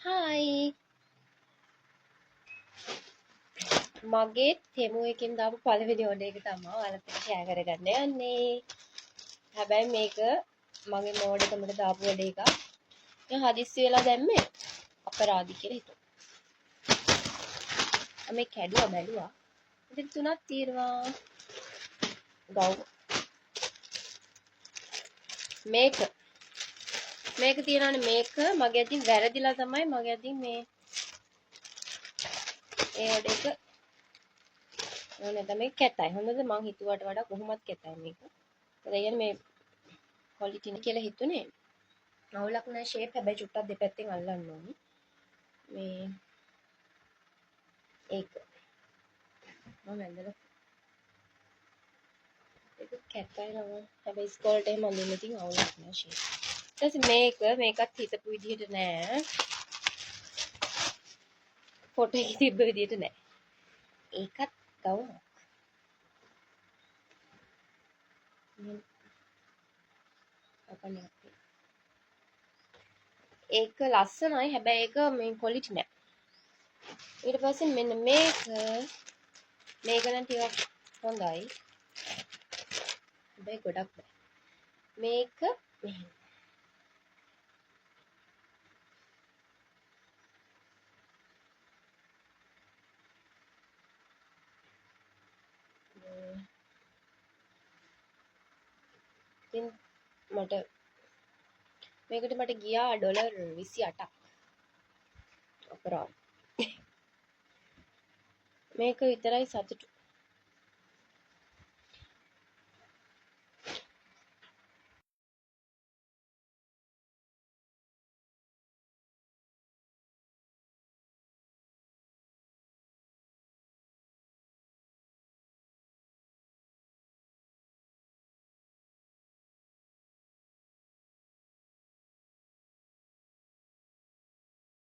Hi මගේ තෙමු එකෙන් දාපු පළවෙනි ඕඩර් එක තමයි ඔයාලත් එක්ක ෂෙයා කරගන්න යන්නේ. හැබැයි මේක මගේ මෝඩ් එකකට දාපු වැඩ එකක්. මම හදිස්සි වෙලා දැම්මේ අපරාධි කියලා හිතුවා. මේ කැඩුවා බැලුවා. ඉතින් තුනක් තියෙනවා. ගව් මේක තියෙනවානේ මේක මගේ අතින් වැරදිලා තමයි මගේ අතින් මේ ඒ ඕඩර් එක ඕනේ තමයි කැතයි. හොඳද මං හිතුවට වඩා කොහොමත් කැතයි මේක. ඒ කියන්නේ මේ ක්වොලිටි නේ කියලා හිතුනේ. අවුලක් නැහැ ෂේප් හැබැයි චුට්ටක් දෙපැත්තෙන් අල්ලන්න ඕනේ. මේ ඒක මම ඇඳලා ඒක කැතයි නම හැබැයි ස්කෝල්ට එහෙම අඳින්න ඉතින් අවුලක් නැහැ ෂේප්. ඊට පස්සේ මේකත් හිතපු විදිහට නෑ. ෆොටෝ එකේ තිබ්බ විදිහට නෑ. ඒකත් ගවුමක්. ඒක ලස්සනයි හැබැයි ඒක මේ ක්වොලිටි නෑ. ඊට පස්සේ මෙන්න මේක නම් ටිකක් හොඳයි. හැබැයි ගොඩක් බෑ. මේක මෙහෙම. ඉතින් මේකට මට ගියා ඩොලර් 28ක්. අපරාධ. මේක විතරයි සතුටු.